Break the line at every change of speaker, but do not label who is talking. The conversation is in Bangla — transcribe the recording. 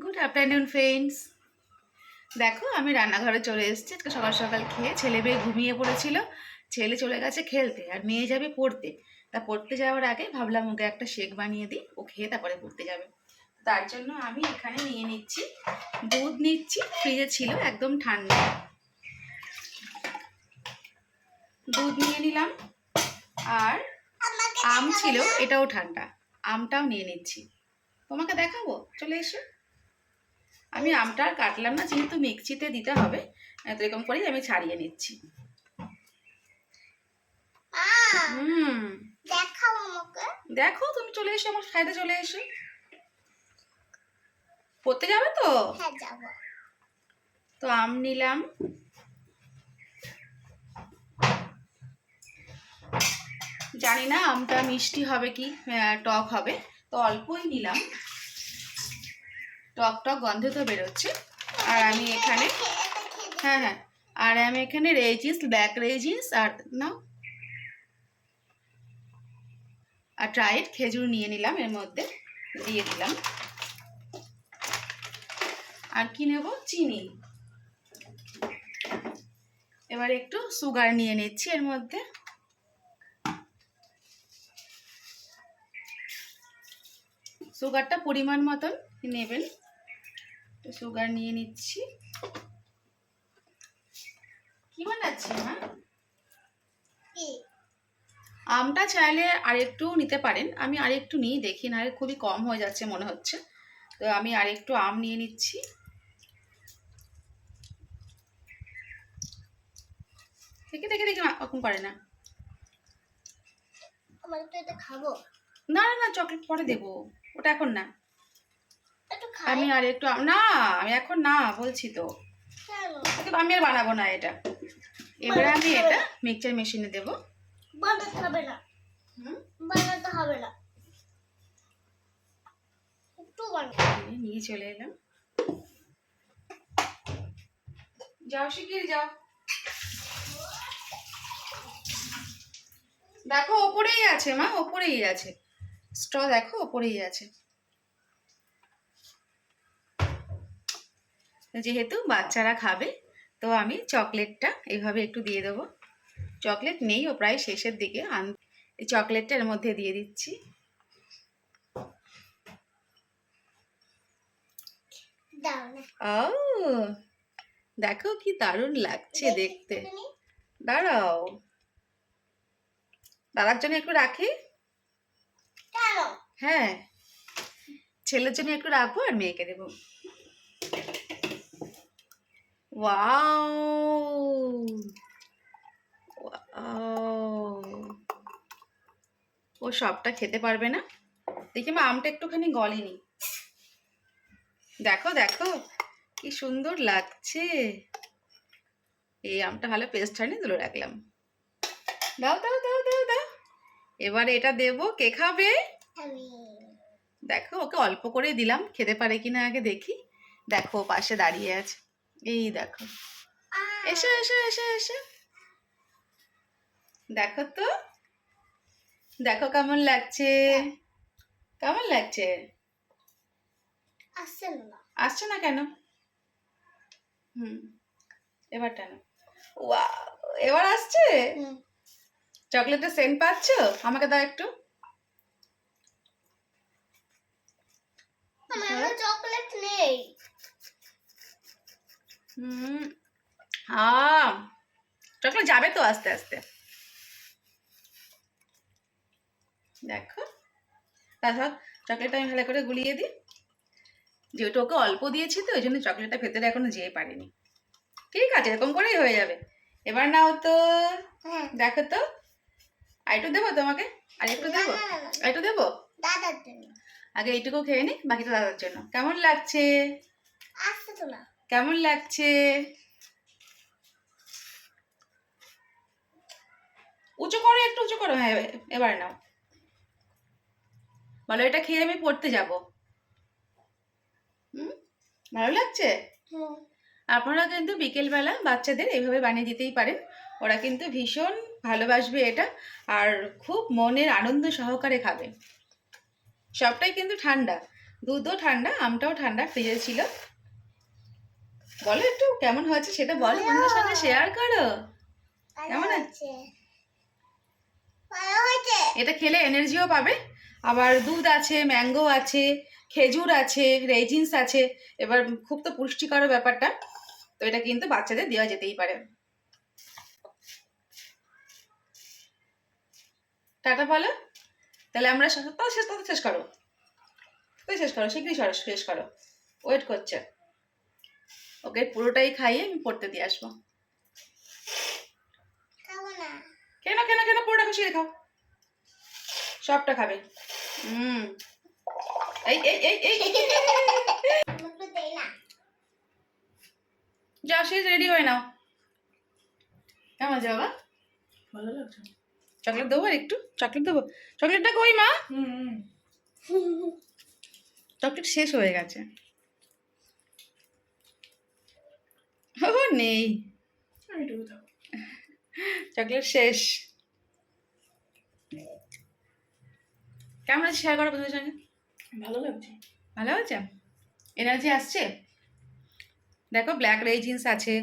Good afternoon friends. দেখো আমি রান্নাঘরে চলে এসেছি। আজকে সকাল সকাল খেয়ে ছেলে মেয়ে ঘুমিয়ে পড়েছিল। ছেলে চলে গেছে খেলতে আর মেয়ে যাবে পড়তে। তা পড়তে যাওয়ার আগে ভাবলাম ওকে একটা শেক বানিয়ে দিই, ও খেয়ে তারপরে পড়তে যাবে। তার জন্য আমি এখানে নিয়ে নিচ্ছি দুধ, নিচ্ছি ফ্রিজে ছিল একদম ঠান্ডা দুধ নিয়ে নিলাম। আর আম ছিল, এটাও ঠান্ডা, আমটাও নিয়ে নিচ্ছি। তোমাকে দেখাবো, চলে এসো। আমি আমটা আর কাটলাম না, যেহেতু মিক্সিতে দিতে হবে তো এরকম করেই আমি ছাড়িয়ে নিচ্ছি। দেখো তুমি চলে এসো, আমার সাইডে চলে এসো। পড়তে যাবে তো?
হ্যাঁ যাব।
তো আম নিলাম, জানি না আমটা মিষ্টি হবে কি টক হবে, তো অল্পই নিলাম। টক টক গন্ধ তো বেরোচ্ছে। আর আমি এখানে হ্যাঁ, আর আমি এখানে রেজিস, ব্ল্যাক রেজিস আর ড্রাইড খেজুর নিয়ে নিলাম, এর মধ্যে দিয়ে দিলাম। আর কি নেব? চিনি। এবার একটু সুগার নিয়ে নিচ্ছি এর মধ্যে। সুগারটা পরিমাণ মতন নেবেন। সুগার নিয়ে নিচ্ছি। কি বানাচ্ছি মা? আমটা চাইলে আরেকটু নিতে পারেন, আমি আরেকটু নিই, দেখি না খুবই কম হয়ে যাচ্ছে মনে হচ্ছে, তো আমি আরেকটু আম নিয়ে নিচ্ছি। দেখে দেখে দেখে ওরকম করে না।
খাবো
না না না, চকলেট পরে দেবো, ওটা এখন না। আমি আর একটু না, আমি এখন না বলছি তো, আমি আর বানাবো না এটা। এবারে আমি এটা মিক্সচার মেশিনে দেবো।
বানাতে হবে না, বানাতে হবে না, একটু
নিয়ে চলে এলাম। যাও শিগগির যাও। দেখো ওপরেই আছে মা, ওপরেই আছে স্ট্র, দেখো ওপরেই আছে। যেহেতু বাচ্চারা খাবে তো আমি চকলেটটা এইভাবে একটু দিয়ে দেবো। চকলেট নেই, ও প্রায় শেষের দিকে, এই চকলেটটা এর মধ্যে দিয়ে দিচ্ছি। ও দেখো কি দারুণ লাগছে দেখতে। দাঁড়াও, দাদার জন্য একটু রাখি। হ্যাঁ, ছেলের জন্য একটু রাখবো আর মেয়েকে দেবো। ওয়াও, ও সবটা খেতে পারবে না। দেখি মা, আমটা একটুখানি গলেনি। দেখো দেখো কি সুন্দর লাগছে। এই আমটা ভালো পেস্ট হয়নি, তুলে রাখলাম। দাও দাও দাও দাও দাও। এবারে এটা দেবো, কে খাবে? দেখো ওকে অল্প করে দিলাম, খেতে পারে কিনা আগে দেখি। দেখো পাশে দাঁড়িয়ে আছে, এই দেখো। এসো এসো এসো এসো, দেখো তো, দেখো কেমন লাগছে, কেমন লাগছে? আসছে না কেন? এবার টানো। ওয়াও, এবার আসছে। চকলেটের সেন্ট পাচ্ছ? আমাকে দাও একটু।
চকলেট নেই।
চকলেট যাবে তো আস্তে আস্তে। দেখো, তারপর চকলেটটা আমি ভালো করে গুলিয়ে দিই। যেহেতু ওকে অল্প দিয়েছি তো ওই জন্য চকলেটটা ভেতরে এখনো যেয়ে পারেনি। ঠিক আছে, এরকম করেই হয়ে যাবে। এবার নাও তো, দেখো তো, আরেকটু দেবো তোমাকে, আরেকটু দেবো, আরেকটু দেবো
দাদার জন্য।
আগে এইটুকু খেয়ে নি, বাকিটা দাদার জন্য। কেমন লাগছে?
আসছে তো না।
কেমন লাগছে? উঁচু করো, একটু উঁচু করো। হ্যাঁ, এবার নাও, বলো এটা খেয়ে আমি পড়তে যাবো। ভালো লাগছে? আপনারা কিন্তু বিকেলবেলা বাচ্চাদের এইভাবে বানিয়ে দিতেই পারেন, ওরা কিন্তু ভীষণ ভালোবাসবে এটা, আর খুব মনের আনন্দ সহকারে খাবে। সবটাই কিন্তু ঠান্ডা, দুধও ঠান্ডা, আমটাও ঠান্ডা, ফ্রিজে ছিল। বলো একটু কেমন হয়েছে সেটা বলো, বন্ধুদের সঙ্গে শেয়ার করো। কেমন আছে?
ভালো হয়েছে।
এটা খেলে এনার্জিও পাবে, আবার দুধ আছে, ম্যাঙ্গো আছে, খেজুর আছে, রেজিনস আছে। এবার খুব তো পুষ্টিকর ব্যাপারটা, তো এটা কিন্তু বাচ্চাদের দেওয়া যেতেই পারে। টাটা বলো। তাহলে আমরা শেষ করো, শেষ করো, শীঘ্রই শেষ করো, ওয়েট করছে। ওকে পুরোটাই খাইয়ে আমি পড়তে দিয়ে আসবো।
খাবো না।
কেন কেন কেন, পুরোটা খুশি খাও, সবটা খাবে। হুম। এই এই এই এই
আমাকে দে না।
যাও, শেষ, রেডি হয়ে নাও। কেমন আছে বাবা?
ভালো লাগছে।
চকলেট দেবো আর একটু? চকলেট দেবো? চকলেটটা কই মা? চকলেট শেষ হয়ে গেছে। ও নেই,
এইটুকু থাক।
চকলেট শেষ। কেমন আছে শেয়ার করো বন্ধুদের সঙ্গে।
ভালো লাগছে।
ভালো আছে, এনার্জি আসছে। দেখো ব্ল্যাক রেজিন্স আছে,